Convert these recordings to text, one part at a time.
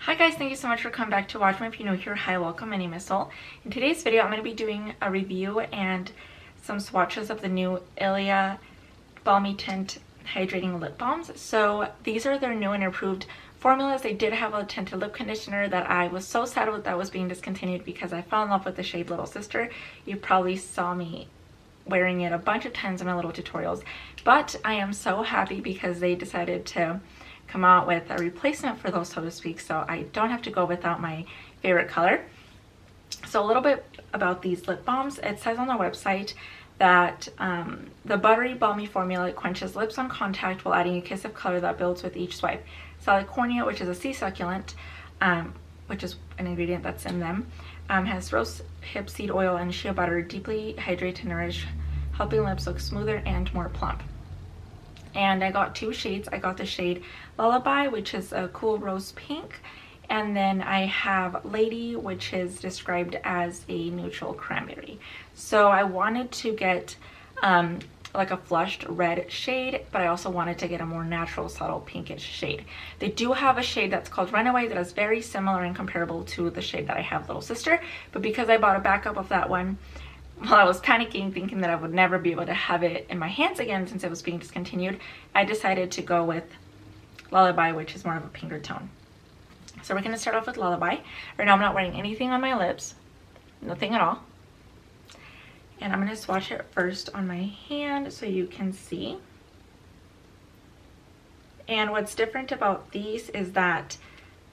Hi guys, thank you so much for coming back to watch me. If you're new here, hi, welcome. My name is Sol. In today's video, I'm going to be doing a review and some swatches of the new Ilia Balmy Tint Hydrating Lip Balms. So these are their new and improved formulas. They did have a tinted lip conditioner that I was so sad with that was being discontinued because I fell in love with the shade Little Sister. You probably saw me wearing it a bunch of times in my little tutorials, but I am so happy because they decided to come out with a replacement for those, so to speak, so I don't have to go without my favorite color. So a little bit about these lip balms. It says on their website that the buttery balmy formula quenches lips on contact while adding a kiss of color that builds with each swipe. Salicornia, which is a sea succulent, which is an ingredient that's in them, has rose hip seed oil and shea butter, deeply hydrate and nourish, helping lips look smoother and more plump. And I got two shades. I got the shade Lullaby, which is a cool rose pink, and then I have Lady, which is described as a neutral cranberry. So I wanted to get like a flushed red shade, but I also wanted to get a more natural, subtle pinkish shade. They do have a shade that's called Runaway that is very similar and comparable to the shade that I have, Little Sister, but because I bought a backup of that one, well, I was panicking, thinking that I would never be able to have it in my hands again since it was being discontinued, I decided to go with Lullaby, which is more of a pinker tone. So we're going to start off with Lullaby. Right now I'm not wearing anything on my lips, nothing at all. And I'm going to swatch it first on my hand so you can see. And what's different about these is that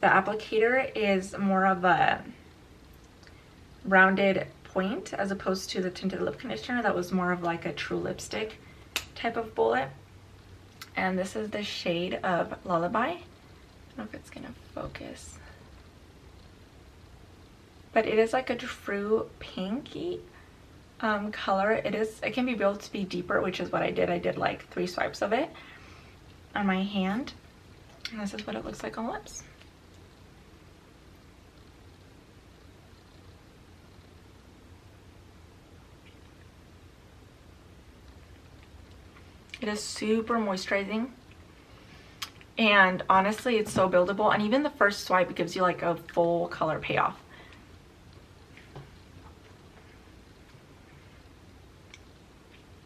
the applicator is more of a rounded point as opposed to the tinted lip conditioner that was more of like a true lipstick type of bullet. And this is the shade of Lullaby. I don't know if it's gonna focus, but it is like a true pinky color. It can be built to be deeper, which is what I did. I did like 3 swipes of it on my hand, and this is what it looks like on lips. It is super moisturizing, and honestly it's so buildable, and even the first swipe gives you like a full color payoff.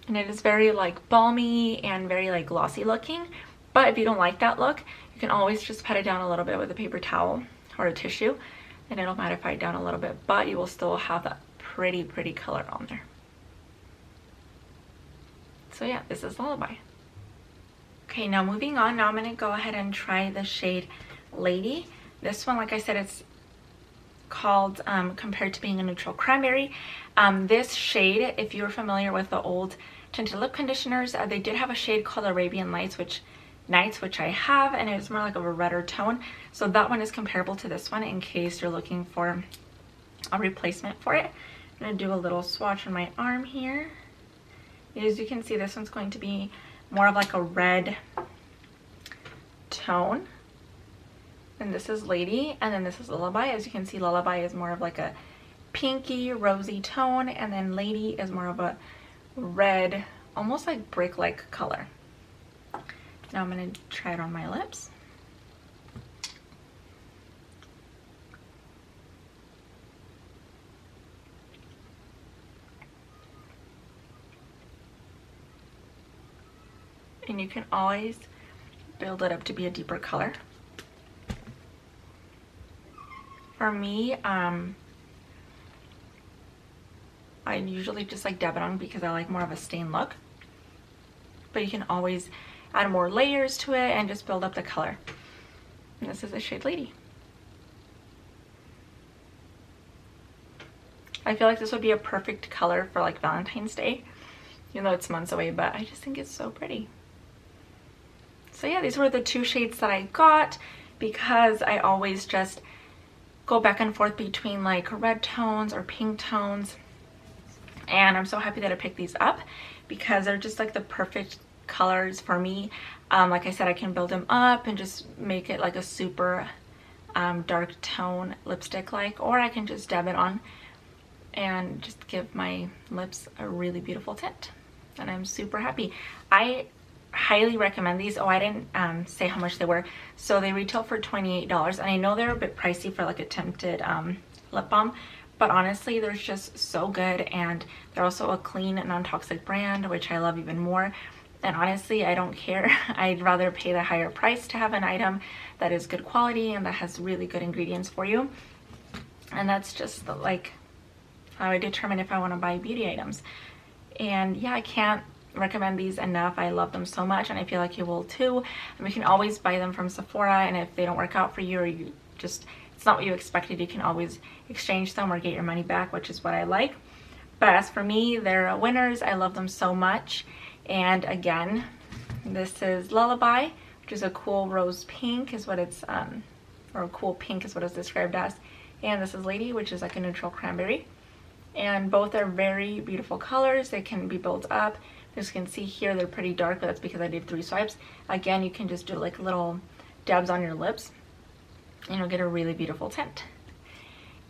And it is very like balmy and very like glossy looking, but if you don't like that look, you can always just pat it down a little bit with a paper towel or a tissue and it'll mattify it down a little bit, but you will still have that pretty color on there. So yeah, this is Lullaby. Okay, now moving on. Now I'm going to go ahead and try the shade Lady. This one, like I said, it's called compared to being a neutral cranberry. This shade, if you're familiar with the old tinted lip conditioners, they did have a shade called Arabian Nights, which I have, and it's more like of a redder tone. So that one is comparable to this one in case you're looking for a replacement for it. I'm going to do a little swatch on my arm here. As you can see, this one's going to be more of like a red tone, and this is Lady, and then this is Lullaby. As you can see, Lullaby is more of like a pinky rosy tone, and then Lady is more of a red, almost like brick-like color. Now I'm going to try it on my lips. And you can always build it up to be a deeper color. For me, I usually just like dab it on because I like more of a stain look. But you can always add more layers to it and just build up the color. And this is the shade Lady. I feel like this would be a perfect color for like Valentine's Day, even though it's months away, but I just think it's so pretty. So yeah, these were the 2 shades that I got because I always just go back and forth between like red tones or pink tones. And I'm so happy that I picked these up because they're just like the perfect colors for me. Like I said, I can build them up and just make it like a super dark tone lipstick like, or I can just dab it on and just give my lips a really beautiful tint. And I'm super happy. I highly recommend these. Oh, I didn't say how much they were. So they retail for $28, and I know they're a bit pricey for like a tinted lip balm, but honestly they're just so good, and they're also a clean, non-toxic brand, which I love even more. And honestly, I don't care. I'd rather pay the higher price to have an item that is good quality and that has really good ingredients for you. And that's just like how I determine if I want to buy beauty items. And yeah, I can't recommend these enough. I love them so much, and I feel like you will too. And you can always buy them from Sephora, and if they don't work out for you, or you just, it's not what you expected, you can always exchange them or get your money back, which is what I like. But as for me, they're winners. I love them so much. And again, this is Lullaby, which is a cool rose pink is what it's or a cool pink is what it's described as. And this is Lady, which is like a neutral cranberry. And both are very beautiful colors. They can be built up. As you can see here, they're pretty dark, but that's because I did 3 swipes. Again, you can just do like little dabs on your lips and you'll get a really beautiful tint.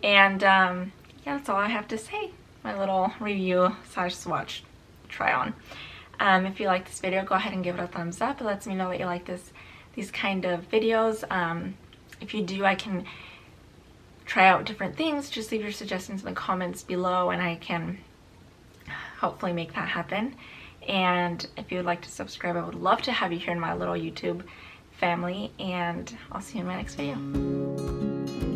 And yeah, that's all I have to say. My little review / swatch try on. If you like this video, go ahead and give it a thumbs up. It lets me know that you like these kind of videos. If you do, I can try out different things. Just leave your suggestions in the comments below, and I can hopefully make that happen. And if you would like to subscribe, I would love to have you here in my little YouTube family, and I'll see you in my next video.